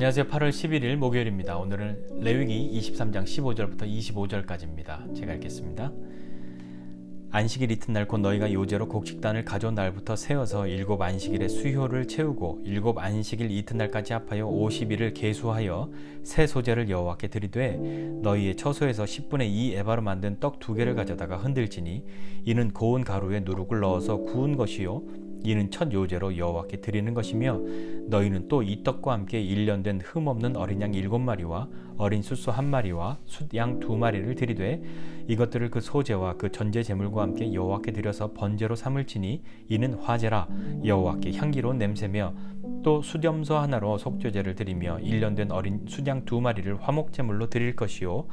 안녕하세요. 8월 11일 목요일입니다. 오늘은 레위기 23장 15절부터 25절까지입니다. 제가 읽겠습니다. 안식일 이튿날 곧 너희가 요제로 곡식단을 가져온 날부터 세어서 일곱 안식일에 수효를 채우고 일곱 안식일 이튿날까지 합하여 50일을 계수하여 새 소재를 여호와께 드리되 너희의 처소에서 10분의 2 에바로 만든 떡 2개를 가져다가 흔들지니 이는 고운 가루에 누룩을 넣어서 구운 것이요 이는 첫 요제로 여호와께 드리는 것이며 너희는 또 이 떡과 함께 1년 된 흠없는 어린 양 7마리와 어린 숫소 1마리와 숫양 2마리를 드리되 이것들을 그 소제와 그 전제 제물과 함께 여호와께 드려서 번제로 삼을지니 이는 화제라 여호와께 향기로운 냄새며 또 수염소 하나로 속죄제를 드리며 1년 된 어린 숫양 2마리를 화목제물로 드릴 것이요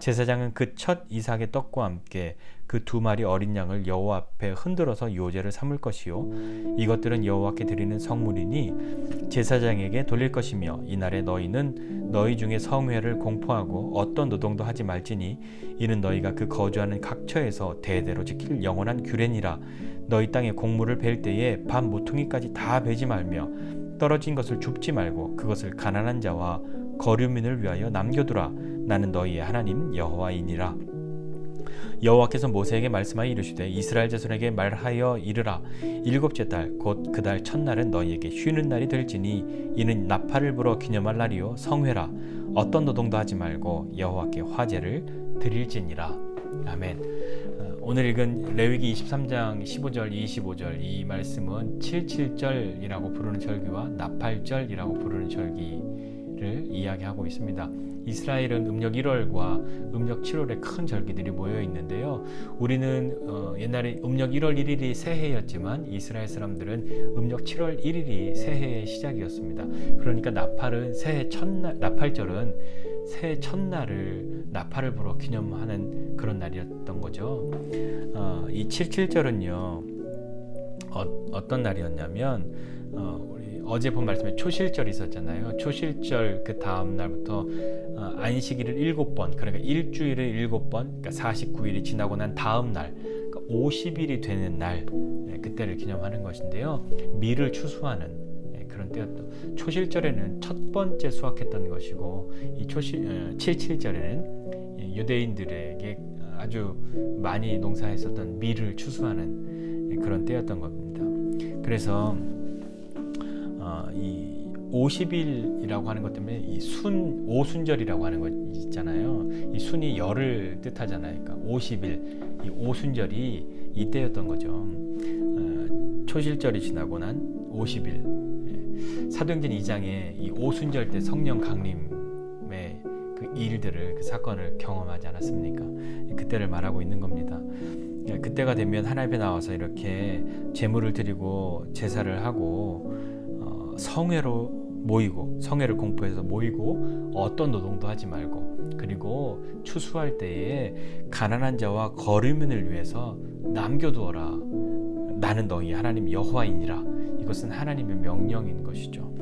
제사장은 그 첫 이삭의 떡과 함께 그 2마리 어린 양을 여호와 앞에 흔들어서 요제를 삼을 것이요 이것들은 여호와께 드리는 성물이니 제사장에게 돌릴 것이며 이날에 너희는 너희 중에 성회를 공포하고 어떤 노동도 하지 말지니 이는 너희가 그 거주하는 각처에서 대대로 지킬 영원한 규례니라. 너희 땅에 곡물을 벨 때에 밥 모퉁이까지 다 베지 말며 떨어진 것을 줍지 말고 그것을 가난한 자와 거류민을 위하여 남겨두라. 나는 너희의 하나님 여호와이니라. 여호와께서 모세에게 말씀하여 이르시되 이스라엘 자손에게 말하여 이르라. 일곱째 달 곧 그 달 첫날은 너희에게 쉬는 날이 될지니 이는 나팔을 불어 기념할 날이요 성회라. 어떤 노동도 하지 말고 여호와께 화제를 드릴지니라. 아멘. 오늘 읽은 레위기 23장 15절 25절 이 말씀은 77절이라고 부르는 절기와 나팔절이라고 부르는 절기를 이야기하고 있습니다. 이스라엘은 음력 1월과 음력 7월에 큰 절기들이 모여 있는데요. 우리는 옛날에 음력 1월 1일이 새해였지만 이스라엘 사람들은 음력 7월 1일이 새해의 시작이었습니다. 그러니까 나팔은 새해 첫날, 나팔절은 새해 첫날을 나팔을 불어 기념하는 그런 날이었던 거죠. 이 77절은요 어떤 날이었냐면 우리 어제 본 말씀에 초실절이 있었잖아요. 초실절 그 다음 날부터 안식일을 7번, 그러니까 일주일을 7번, 그러니까 49일이 지나고 난 다음 날, 그러니까 50일이 되는 날, 그때를 기념하는 것인데요. 밀을 추수하는 그런 때였던. 초실절에는 첫 번째 수확했던 것이고, 이 77절에는 유대인들에게 아주 많이 농사했었던 밀을 추수하는 그런 때였던 겁니다. 그래서 이 50일이라고 하는 것 때문에 이 오순절이라고 하는 것 있잖아요. 이 순이 열을 뜻하잖아요. 그러니까 50일, 이 오순절이 이때였던 거죠. 초실절이 지나고 난 50일. 사도행전 2장에 이 오순절 때 성령 강림의 그 일들을, 그 사건을 경험하지 않았습니까? 그때를 말하고 있는 겁니다. 그때가 되면 하나님 앞에 나와서 이렇게 제물을 드리고 제사를 하고 성회로 모이고 성회를 공포해서 모이고 어떤 노동도 하지 말고 그리고 추수할 때에 가난한 자와 거류민을 위해서 남겨두어라. 나는 너희 하나님 여호와이니라. 이것은 하나님의 명령인 것이죠.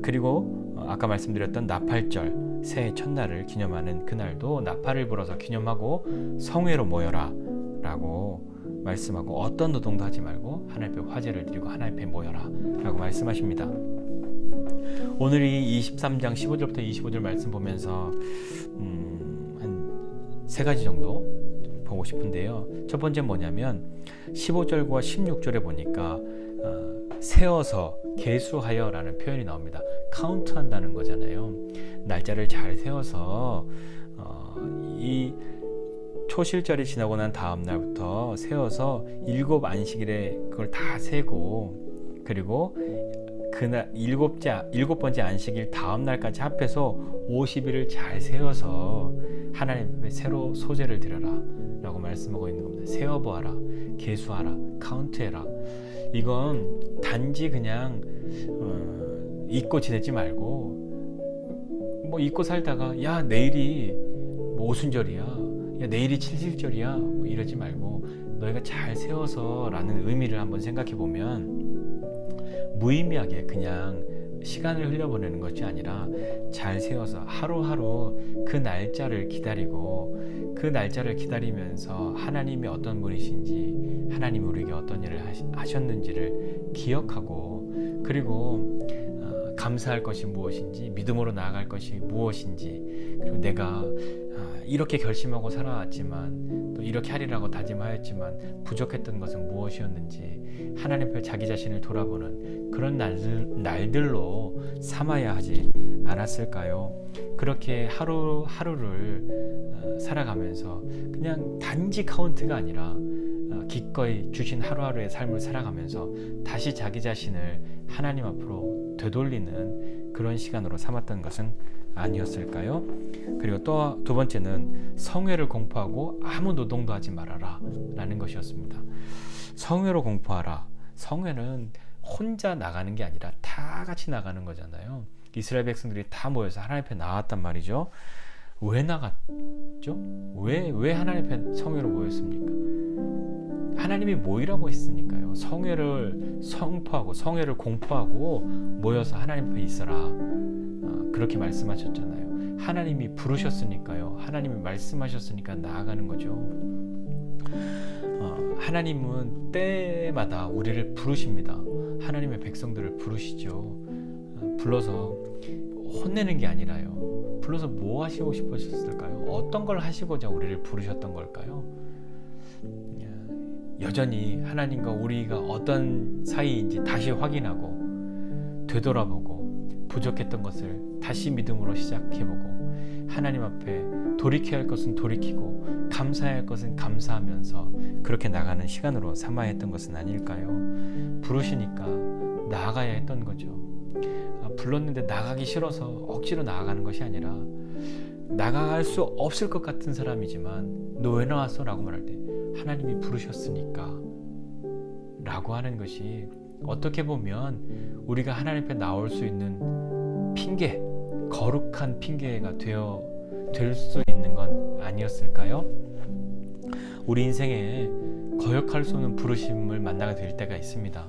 그리고 아까 말씀드렸던 나팔절 새해 첫날을 기념하는 그날도 나팔을 불어서 기념하고 성회로 모여라 라고 말씀하고 어떤 노동도 하지 말고 하나님 앞에 화제를 드리고 하나님 앞에 모여라 라고 말씀하십니다. 오늘 이 23장 15절부터 25절 말씀 보면서 한 세 가지 정도 보고 싶은데요. 첫 번째 뭐냐면 15절과 16절에 보니까 세어서 계수하여 라는 표현이 나옵니다. 카운트한다는 거잖아요. 날짜를 잘 세워서 이 초실절이 지나고 난 다음 날부터 세워서 7 안식일에 그걸 다 세고 그리고 그날 7번째 안식일 다음 날까지 합해서 50일을 잘 세워서 하나님 앞에 새로 소제를 드려라 라고 말씀하고 있는 겁니다. 세어보아라, 계수하라, 카운트해라. 이건 단지 그냥 잊고 지내지 말고 뭐 잊고 살다가 야 내일이 뭐 오순절이야, 야 내일이 칠실절이야 뭐 이러지 말고 너희가 잘 세워서 라는 의미를 한번 생각해 보면 무의미하게 그냥 시간을 흘려보내는 것이 아니라 잘 세워서 하루하루 그 날짜를 기다리고 그 날짜를 기다리면서 하나님이 어떤 분이신지 하나님이 우리에게 어떤 일을 하셨는지를 기억하고 그리고 감사할 것이 무엇인지, 믿음으로 나아갈 것이 무엇인지, 그리고 내가 이렇게 결심하고 살아왔지만 또 이렇게 하리라고 다짐하였지만 부족했던 것은 무엇이었는지 하나님 앞에 자기 자신을 돌아보는 그런 날들로 삼아야 하지 않았을까요? 그렇게 하루하루를 살아가면서 그냥 단지 카운트가 아니라 기꺼이 주신 하루하루의 삶을 살아가면서 다시 자기 자신을 하나님 앞으로 되돌리는 그런 시간으로 삼았던 것은 아니었을까요? 그리고 또 두 번째는 성회를 공포하고 아무 노동도 하지 말아라 라는 것이었습니다. 성회로 공포하라. 성회는 혼자 나가는 게 아니라 다 같이 나가는 거잖아요. 이스라엘 백성들이 다 모여서 하나님 앞에 나왔단 말이죠. 왜 나갔죠? 왜 하나님 앞에 성회로 모였습니까? 하나님이 모이라고 했으니까요. 성회를 선포하고 성회를 공포하고 모여서 하나님 앞에 있어라. 그렇게 말씀하셨잖아요. 하나님이 부르셨으니까요. 하나님이 말씀하셨으니까 나아가는 거죠. 하나님은 때마다 우리를 부르십니다. 하나님의 백성들을 부르시죠. 불러서 혼내는 게 아니라요. 불러서 뭐 하시고 싶으셨을까요? 어떤 걸 하시고자 우리를 부르셨던 걸까요? 여전히 하나님과 우리가 어떤 사이인지 다시 확인하고 되돌아보고 부족했던 것을 다시 믿음으로 시작해보고 하나님 앞에 돌이켜야 할 것은 돌이키고 감사해야 할 것은 감사하면서 그렇게 나가는 시간으로 삼아야 했던 것은 아닐까요? 부르시니까 나아가야 했던 거죠. 불렀는데 나가기 싫어서 억지로 나아가는 것이 아니라 나가갈 수 없을 것 같은 사람이지만 너 왜 나왔어? 라고 말할 때 하나님이 부르셨으니까 라고 하는 것이 어떻게 보면 우리가 하나님 앞에 나올 수 있는 핑계, 거룩한 핑계가 될 수 있는 건 아니었을까요? 우리 인생에 거역할 수 없는 부르심을 만나게 될 때가 있습니다.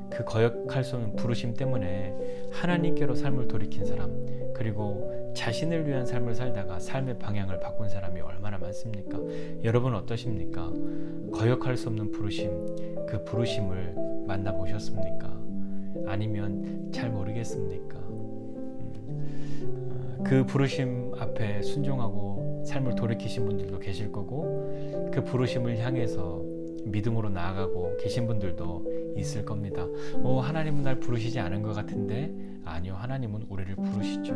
그 거역할 수 없는 부르심 때문에 하나님께로 삶을 돌이킨 사람, 그리고 자신을 위한 삶을 살다가 삶의 방향을 바꾼 사람이 얼마나 많습니까? 여러분 어떠십니까? 거역할 수 없는 부르심, 그 부르심을 만나보셨습니까? 아니면 잘 모르겠습니까? 그 부르심 앞에 순종하고 삶을 돌이키신 분들도 계실 거고 그 부르심을 향해서 믿음으로 나아가고 계신 분들도 있을 겁니다. 하나님은 날 부르시지 않은 것 같은데 아니요, 하나님은 우리를 부르시죠.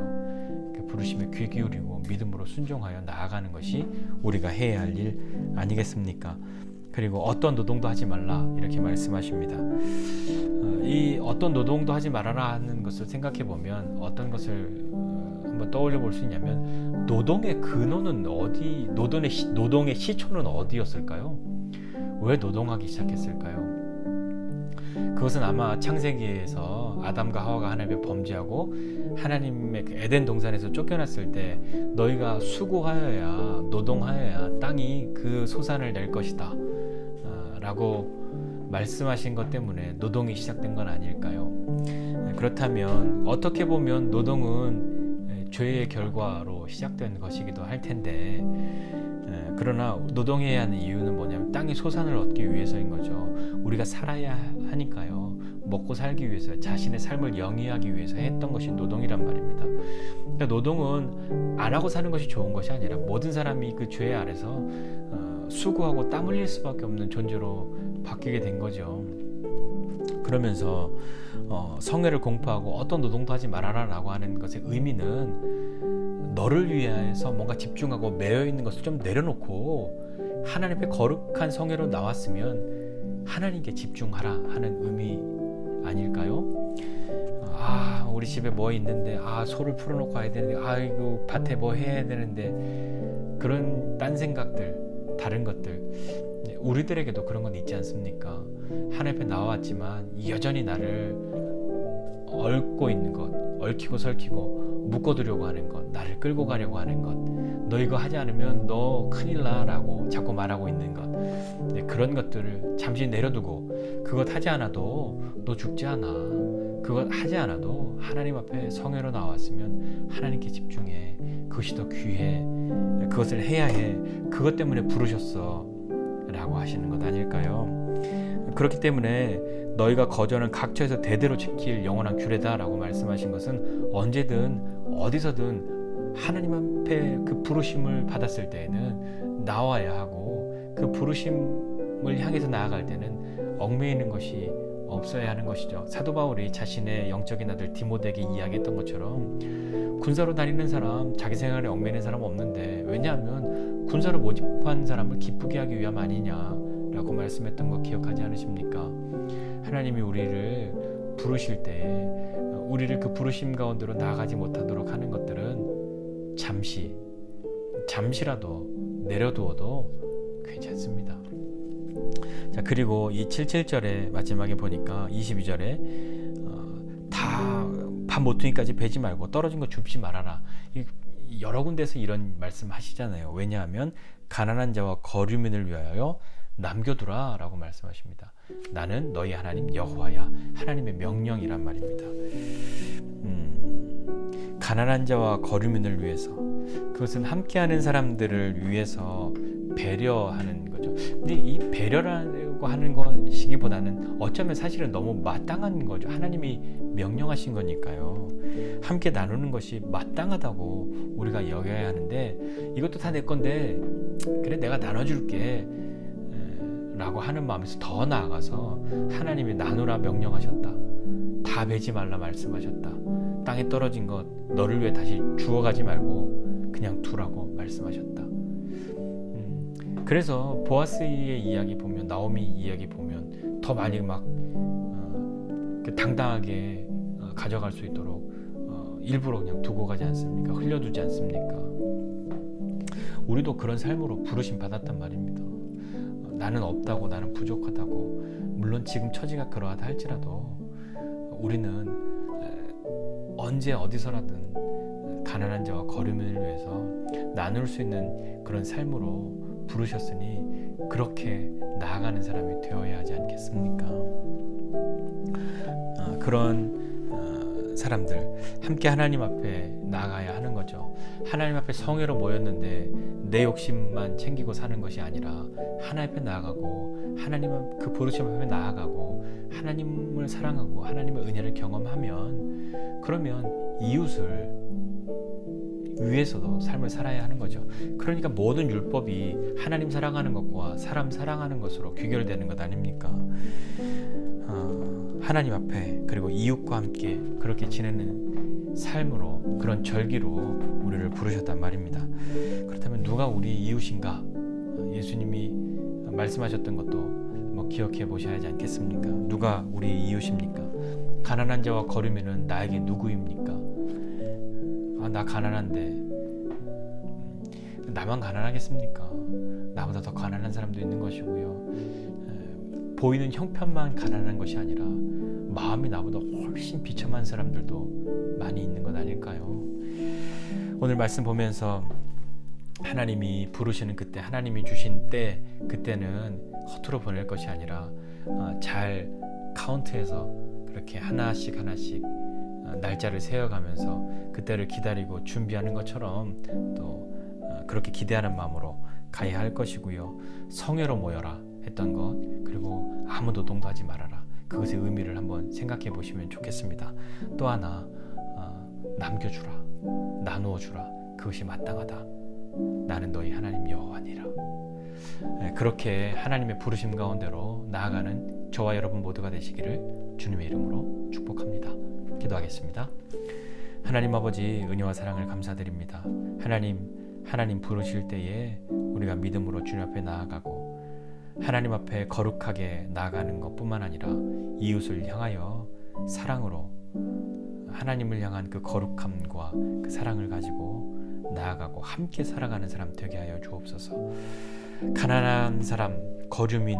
그 부르심에 귀 기울이고 믿음으로 순종하여 나아가는 것이 우리가 해야 할 일 아니겠습니까? 그리고 어떤 노동도 하지 말라 이렇게 말씀하십니다. 이 어떤 노동도 하지 말아라 하는 것을 생각해 보면 어떤 것을 한번 떠올려 볼 수 있냐면 노동의 근원은 어디, 노동의 시초는 어디였을까요? 왜 노동하기 시작했을까요? 그것은 아마 창세기에서 아담과 하와가 하나님의 범죄하고 하나님의 그 에덴 동산에서 쫓겨났을 때 너희가 수고하여야 노동하여야 땅이 그 소산을 낼 것이다 라고 말씀하신 것 때문에 노동이 시작된 건 아닐까요? 그렇다면 어떻게 보면 노동은 죄의 결과로 시작된 것이기도 할 텐데 그러나 노동해야 하는 이유는 뭐냐면 땅의 소산을 얻기 위해서인 거죠. 우리가 살아야 하니까요. 먹고 살기 위해서 자신의 삶을 영위하기 위해서 했던 것이 노동이란 말입니다. 그러니까 노동은 안 하고 사는 것이 좋은 것이 아니라 모든 사람이 그 죄 아래서 수고하고 땀 흘릴 수밖에 없는 존재로 바뀌게 된 거죠. 그러면서 성회를 공포하고 어떤 노동도 하지 말아라 라고 하는 것의 의미는 너를 위해서 뭔가 집중하고 매여있는 것을 좀 내려놓고 하나님 앞에 거룩한 성회로 나왔으면 하나님께 집중하라 하는 의미 아닐까요? 우리 집에 뭐 있는데 소를 풀어놓고 가야 되는데 이거 밭에 뭐 해야 되는데 그런 딴 생각들, 다른 것들 우리들에게도 그런 건 있지 않습니까? 하나님 앞에 나왔지만 여전히 나를 얽고 있는 것, 얽히고 설키고 묶어두려고 하는 것, 나를 끌고 가려고 하는 것, 너 이거 하지 않으면 너 큰일 나라고 자꾸 말하고 있는 것, 그런 것들을 잠시 내려두고 그것 하지 않아도 너 죽지 않아. 그것 하지 않아도 하나님 앞에 성회로 나왔으면 하나님께 집중해. 그것이 더 귀해. 그것을 해야 해. 그것 때문에 부르셨어 라고 하시는 것 아닐까요? 그렇기 때문에 너희가 거저는 각처에서 대대로 지킬 영원한 규례다라고 말씀하신 것은 언제든 어디서든 하나님 앞에 그 부르심을 받았을 때에는 나와야 하고, 그 부르심을 향해서 나아갈 때는 얽매이는 것이 없어야 하는 것이죠. 사도 바울이 자신의 영적인 아들 디모데에게 이야기했던 것처럼 군사로 다니는 사람, 자기 생활에 얽매이는 사람 없는데, 왜냐하면 군사로 모집한 사람을 기쁘게 하기 위함 아니냐라고 말씀했던 거 기억하지 않으십니까? 하나님이 우리를 부르실 때 우리를 그 부르심 가운데로 나아가지 못하도록 하는 것들은 잠시라도 내려두어도 괜찮습니다. 자, 그리고 이 77절에 마지막에 보니까 22절에 다 밥 모퉁이까지 베지 말고 떨어진 거 줍지 말아라. 여러 군데서 이런 말씀 하시잖아요. 왜냐하면 가난한 자와 거류민을 위하여 남겨두라 라고 말씀하십니다. 나는 너희 하나님 여호와야. 하나님의 명령이란 말입니다. 가난한 자와 거류민을 위해서, 그것은 함께하는 사람들을 위해서 배려하는 거죠. 근데 이 배려라고 하는 것이기보다는 어쩌면 사실은 너무 마땅한 거죠. 하나님이 명령하신 거니까요. 함께 나누는 것이 마땅하다고 우리가 여겨야 하는데, 이것도 다 내 건데 그래 내가 나눠줄게 라고 하는 마음에서 더 나아가서 하나님이 나누라 명령하셨다. 다 베지 말라 말씀하셨다. 땅에 떨어진 것 너를 위해 다시 주워가지 말고 그냥 두라고 말씀하셨다. 그래서 보아스의 이야기 보면, 나오미 이야기 보면 더 많이 막 당당하게 가져갈 수 있도록 일부러 그냥 두고 가지 않습니까? 흘려두지 않습니까? 우리도 그런 삶으로 부르심 받았단 말입니다. 나는 없다고, 나는 부족하다고. 물론 지금 처지가 그러하다 할지라도 우리는 언제 어디서라든 가난한 자와 거류민을 위해서 나눌 수 있는 그런 삶으로 부르셨으니 그렇게 나아가는 사람이 되어야 하지 않겠습니까? 그런 사람들 함께 하나님 앞에 나아가야 하는 거죠. 하나님 앞에 성회로 모였는데 내 욕심만 챙기고 사는 것이 아니라 하나님 앞에 나아가고, 하나님 그 부르심 앞에 나아가고, 하나님을 사랑하고 하나님의 은혜를 경험하면, 그러면 이웃을 위해서도 삶을 살아야 하는 거죠. 그러니까 모든 율법이 하나님 사랑하는 것과 사람 사랑하는 것으로 귀결되는 것 아닙니까? 하나님 앞에, 그리고 이웃과 함께 그렇게 지내는 삶으로, 그런 절기로 우리를 부르셨단 말입니다. 그렇다면 누가 우리 이웃인가? 예수님이 말씀하셨던 것도 기억해 보셔야 하지 않겠습니까? 누가 우리 이웃입니까? 가난한 자와 거류민은 나에게 누구입니까? 나 가난한데 나만 가난하겠습니까? 나보다 더 가난한 사람도 있는 것이고요. 보이는 형편만 가난한 것이 아니라 마음이 나보다 훨씬 비참한 사람들도 많이 있는 것 아닐까요? 오늘 말씀 보면서 하나님이 부르시는 그때, 하나님이 주신 때, 그때는 허투루 보낼 것이 아니라 잘 카운트해서 그렇게 하나씩 날짜를 세어가면서 그때를 기다리고 준비하는 것처럼 또 그렇게 기대하는 마음으로 가야 할 것이고요. 성회로 모여라 했던 것, 그리고 아무 노동도 하지 말아라, 그것의 의미를 한번 생각해 보시면 좋겠습니다. 또 하나, 남겨주라, 나누어주라, 그것이 마땅하다. 나는 너희 하나님 여호와니라. 그렇게 하나님의 부르심 가운데로 나아가는 저와 여러분 모두가 되시기를 주님의 이름으로 축복합니다. 기도하겠습니다. 하나님 아버지, 은혜와 사랑을 감사드립니다. 하나님 부르실 때에 우리가 믿음으로 주님 앞에 나아가고, 하나님 앞에 거룩하게 나아가는 것뿐만 아니라 이웃을 향하여 사랑으로 하나님을 향한 그 거룩함과 그 사랑을 가지고 나아가고 함께 살아가는 사람 되게 하여 주옵소서. 가난한 사람, 거류민,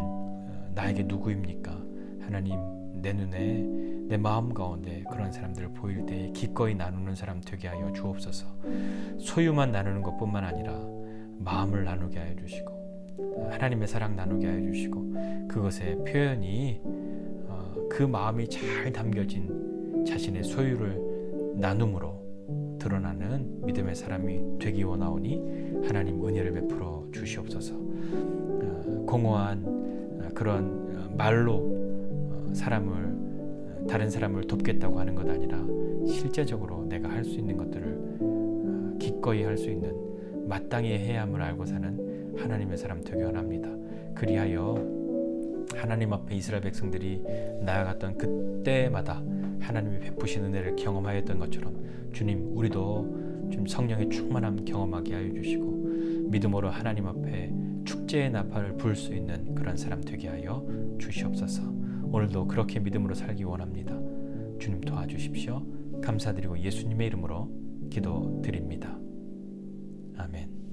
나에게 누구입니까? 하나님, 내 눈에, 내 마음 가운데 그런 사람들을 보일 때 기꺼이 나누는 사람 되게 하여 주옵소서. 소유만 나누는 것뿐만 아니라 마음을 나누게 하여 주시고, 하나님의 사랑 나누게 하여 주시고, 그것의 표현이 그 마음이 잘 담겨진 자신의 소유를 나눔으로 드러나는 믿음의 사람이 되기 원하오니 하나님 은혜를 베풀어 주시옵소서. 공허한 그런 말로 다른 사람을 돕겠다고 하는 것 아니라 실제적으로 내가 할 수 있는 것들을 기꺼이 할 수 있는 마땅히 해야 함을 알고 사는 하나님의 사람 되기 원합니다. 그리하여 하나님 앞에 이스라엘 백성들이 나아갔던 그때마다 하나님이 베푸신 은혜를 경험하였던 것처럼 주님, 우리도 좀 성령의 충만함 경험하게 하여 주시고 믿음으로 하나님 앞에 축제의 나팔을 불 수 있는 그런 사람 되게 하여 주시옵소서. 오늘도 그렇게 믿음으로 살기 원합니다. 주님 도와주십시오. 감사드리고 예수님의 이름으로 기도드립니다. 아멘.